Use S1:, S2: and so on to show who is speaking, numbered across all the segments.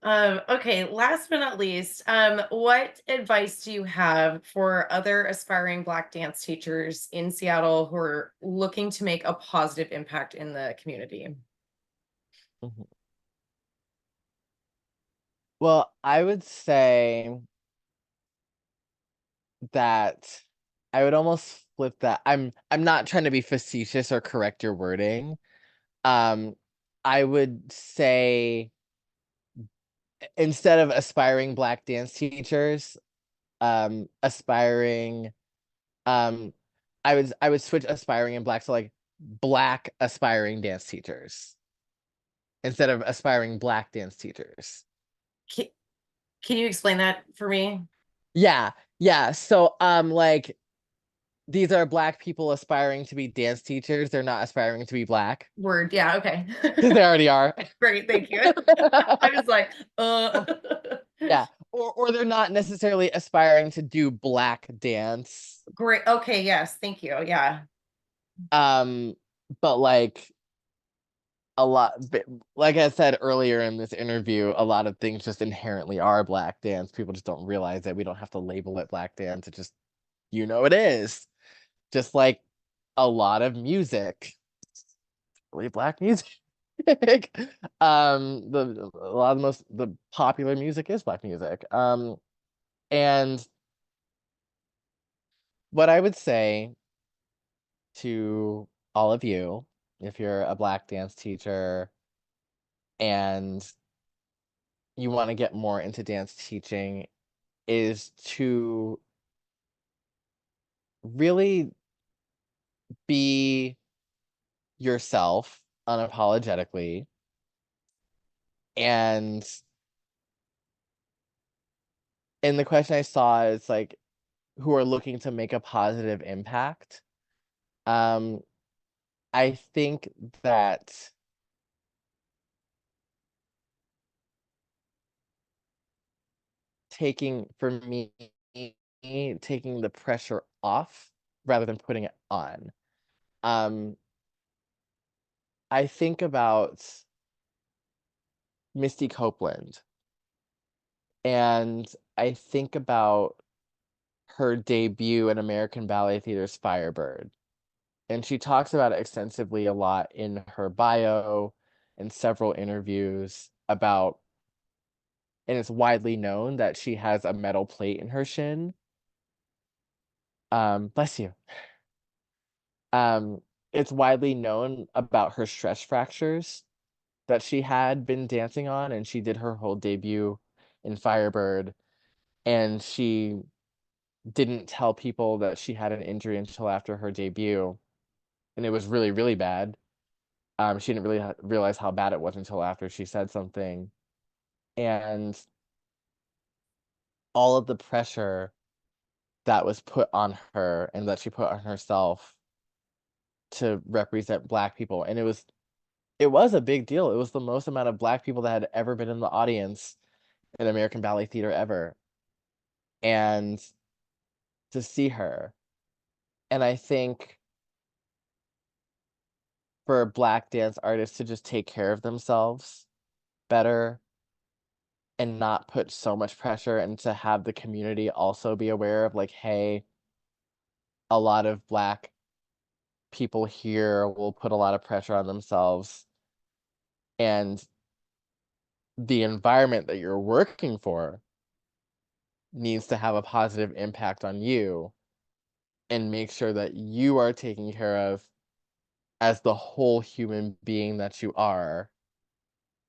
S1: Okay, last but not least, what advice do you have for other aspiring Black dance teachers in Seattle who are looking to make a positive impact in the community?
S2: Mhm. Well, I would say that I would almost flip that. I'm not trying to be facetious or correct your wording. Um, I would say instead of aspiring Black dance teachers, aspiring, um, I would switch aspiring and Black to like Black aspiring dance teachers instead of aspiring Black dance teachers.
S1: Can, can you explain that for me?
S2: Yeah, yeah. So, like these are Black people aspiring to be dance teachers. They're not aspiring to be Black
S1: Word, yeah, okay.
S2: because they already are.
S1: Great, thank you. I was like,
S2: Yeah, or they're not necessarily aspiring to do Black dance.
S1: great. Okay, yes, thank you. Yeah.
S2: Um, but like like I said earlier in this interview, a lot of things just inherently are Black dance. People just don't realize that we don't have to label it Black dance. It just, it is. Just like a lot of music, really Black music. A lot of the popular music is Black music. And what I would say to all of you, if you're a Black dance teacher and you want to get more into dance teaching, is to really be yourself unapologetically. And in the question I saw is like, who are looking to make a positive impact. Um, I think that for me, taking the pressure off rather than putting it on. Um, I think about Misty Copeland and I think about her debut in American Ballet Theater's Firebird. And she talks about it extensively a lot in her bio and several interviews about, and it's widely known that she has a metal plate in her shin. Bless you. Um, it's widely known about her stress fractures that she had been dancing on, and she did her whole debut in Firebird, and she didn't tell people that she had an injury until after her debut, and it was really, really bad. She didn't really realize how bad it was until after she said something, and all of the pressure that was put on her and that she put on herself to represent Black people, and it was a big deal. It was the most amount of Black people that had ever been in the audience in American Ballet Theater ever, and to see her, and I think for Black dance artists to just take care of themselves better and not put so much pressure, and to have the community also be aware of like, hey, a lot of Black people here will put a lot of pressure on themselves, and the environment that you're working for needs to have a positive impact on you, and make sure that you are taken care of as the whole human being that you are,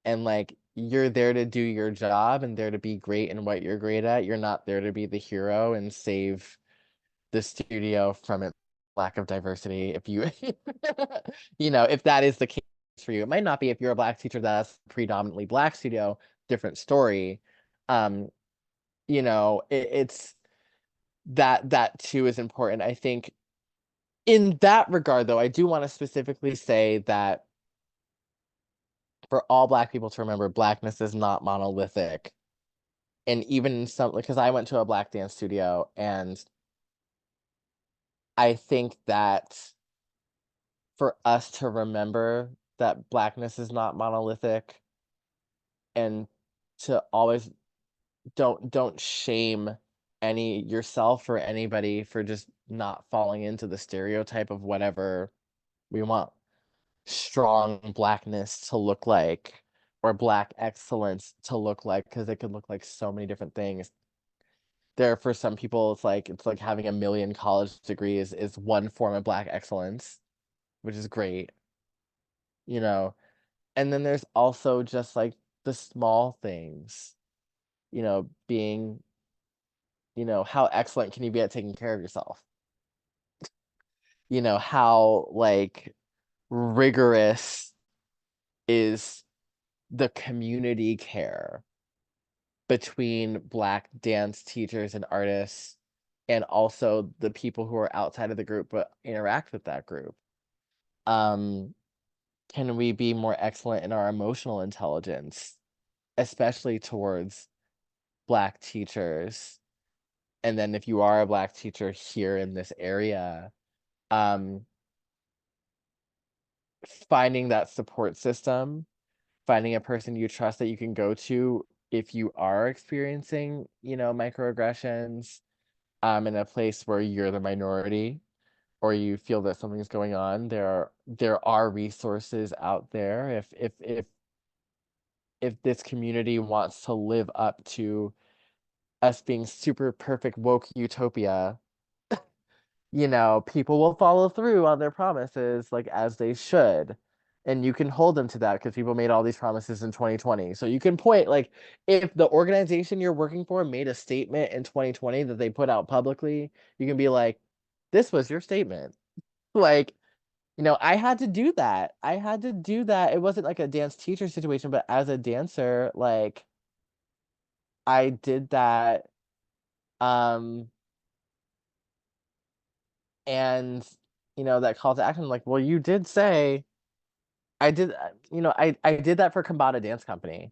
S2: and like you're there to do your job and there to be great in what you're great at. You're not there to be the hero and save the studio from its lack of diversity. If you if that is the case for you, it might not be. If you're a Black teacher that's predominantly Black studio, different story. um it's that too is important. I think in that regard, though, I do want to specifically say that for all Black people to remember, Blackness is not monolithic. And even in some, because I went to a Black dance studio, and I think that for us to remember that Blackness is not monolithic, and to always don't shame any yourself or anybody for just not falling into the stereotype of whatever we want strong blackness to look like, or black excellence to look like, because it could look like so many different things. There, for some people, it's like having a million college degrees is one form of black excellence, which is great, you know. And then there's also just like the small things, being, how excellent can you be at taking care of yourself? How like rigorous is the community care between Black dance teachers and artists, and also the people who are outside of the group but interact with that group. Can we be more excellent in our emotional intelligence, especially towards Black teachers? And then if you are a Black teacher here in this area, finding that support system, finding a person you trust that you can go to if you are experiencing, microaggressions, in a place where you're the minority or you feel that something's going on. There are resources out there if this community wants to live up to us being super perfect woke utopia. People will follow through on their promises like as they should. And you can hold them to that because people made all these promises in 2020. So you can point, like, if the organization you're working for made a statement in 2020 that they put out publicly, you can be like, this was your statement. Like, I had to do that. I had to do that. It wasn't like a dance teacher situation, but as a dancer, like, I did that. Um, and that call to action, like, well, you did say I did, I did that for Khambatta Dance Company.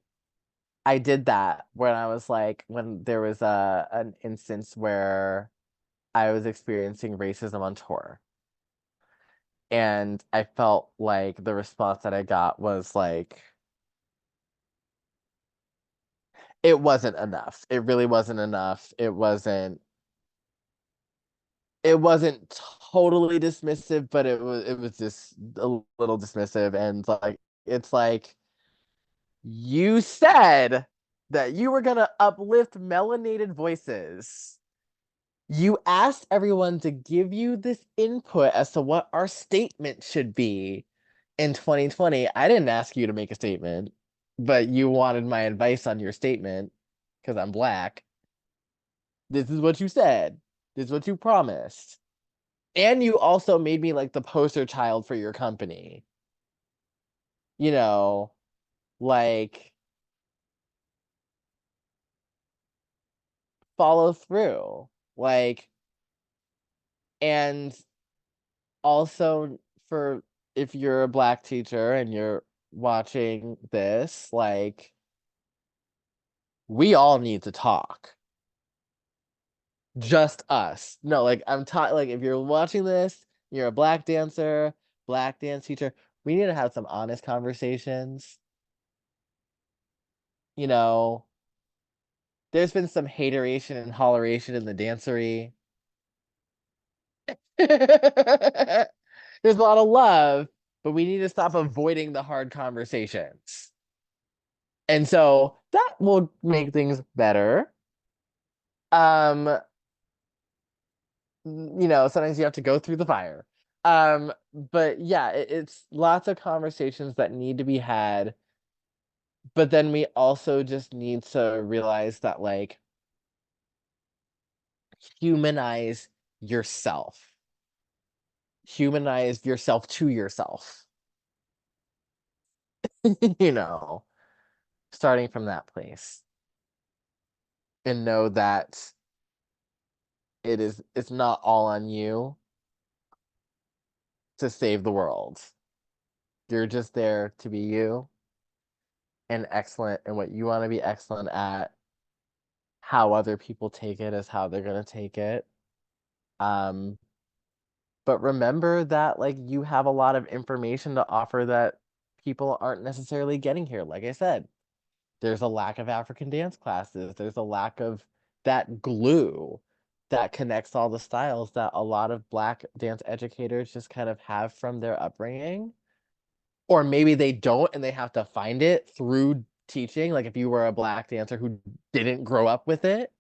S2: I did that when I was like, when there was an instance where I was experiencing racism on tour. And I felt like the response that I got was like, it wasn't enough. It really wasn't enough. It wasn't totally dismissive, but it was just a little dismissive. And like, it's like, you said that you were going to uplift melanated voices. You asked everyone to give you this input as to what our statement should be in 2020. I didn't ask you to make a statement, but you wanted my advice on your statement because I'm Black. This is what you said. This is what you promised. And you also made me like the poster child for your company. You know, like, follow through. Like, and also, for if you're a Black teacher and you're watching this, like, we all need to talk. Just us. No, like, I'm talking, like, if you're watching this, you're a Black dancer, Black dance teacher, we need to have some honest conversations. You know, there's been some hateration and holleration in the dancery. There's a lot of love, but we need to stop avoiding the hard conversations. And so that will make things better. Um, sometimes you have to go through the fire. But yeah, it's lots of conversations that need to be had. But then we also just need to realize that, like, humanize yourself. Humanize yourself to yourself. you know, Starting from that place. And know that it's not all on you to save the world. You're just there to be you and excellent in what you want to be excellent at. How other people take it is how they're going to take it. Um, but remember that, like, you have a lot of information to offer that people aren't necessarily getting here. Like I said, there's a lack of African dance classes. There's a lack of that glue that connects all the styles that a lot of Black dance educators just kind of have from their upbringing. Or maybe they don't and they have to find it through teaching. Like if you were a Black dancer who didn't grow up with it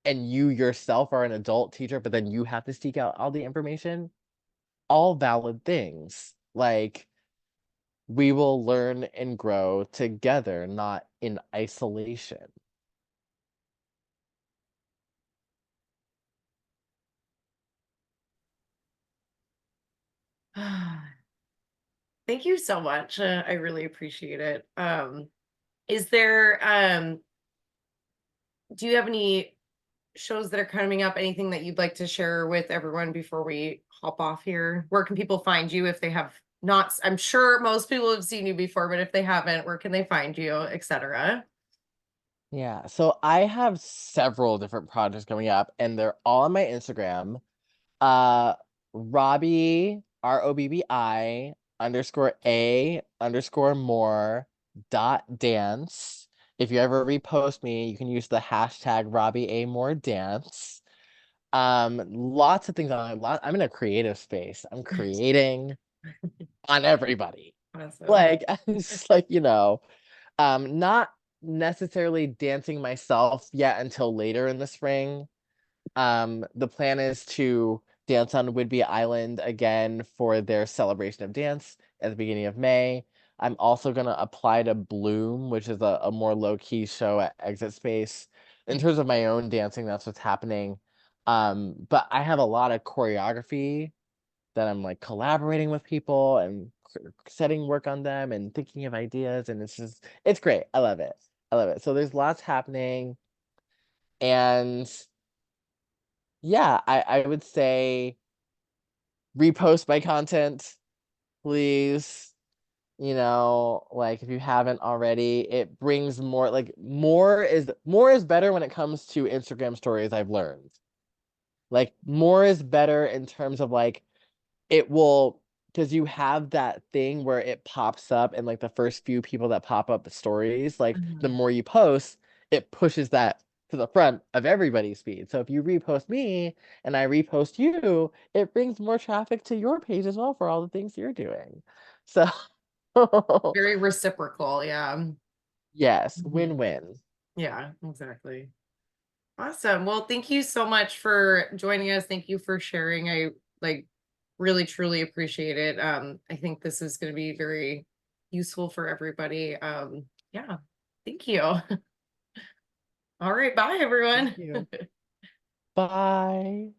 S2: and you yourself are an adult teacher, but then you have to seek out all the information, all valid things. Like we will learn and grow together, not in isolation.
S1: Thank you so much. I really appreciate it. Is there, do you have any shows that are coming up? Anything that you'd like to share with everyone before we hop off here? Where can people find you if they have not? I'm sure most people have seen you before, but if they haven't, where can they find you, etc.?
S2: Yeah, so I have several different projects coming up and they're all on my Instagram. Robbi, ROBBI _A_Moore .dance. If you ever repost me, you can use the hashtag Robbi A.Moore dance. Lots of things on. I'm in a creative space. I'm creating on everybody.
S1: Awesome.
S2: Like it's just like, not necessarily dancing myself yet until later in the spring. The plan is to dance on Whidbey Island again for their celebration of dance at the beginning of May. I'm also going to apply to Bloom, which is a more low-key show at Exit Space. In terms of my own dancing, that's what's happening. But I have a lot of choreography that I'm like collaborating with people and setting work on them and thinking of ideas, and it's great. I love it. I love it. So there's lots happening, and yeah, I would say repost my content, please. Like if you haven't already, it brings more, like more is better when it comes to Instagram stories, I've learned. Like more is better in terms of like it will, because you have that thing where it pops up and like the first few people that pop up the stories, like the more you post, it pushes that to the front of everybody's feed. So if you repost me and I repost you, it brings more traffic to your page as well for all the things you're doing. So
S1: Very reciprocal. Yeah.
S2: yes,
S1: Mhm.
S2: win-win.
S1: Yeah, exactly. Awesome. Well, thank you so much for joining us. Thank you for sharing. I like really truly appreciate it. I think this is going to be very useful for everybody. Yeah. Thank you. All right, bye
S2: Thank
S1: everyone.
S2: you. Bye.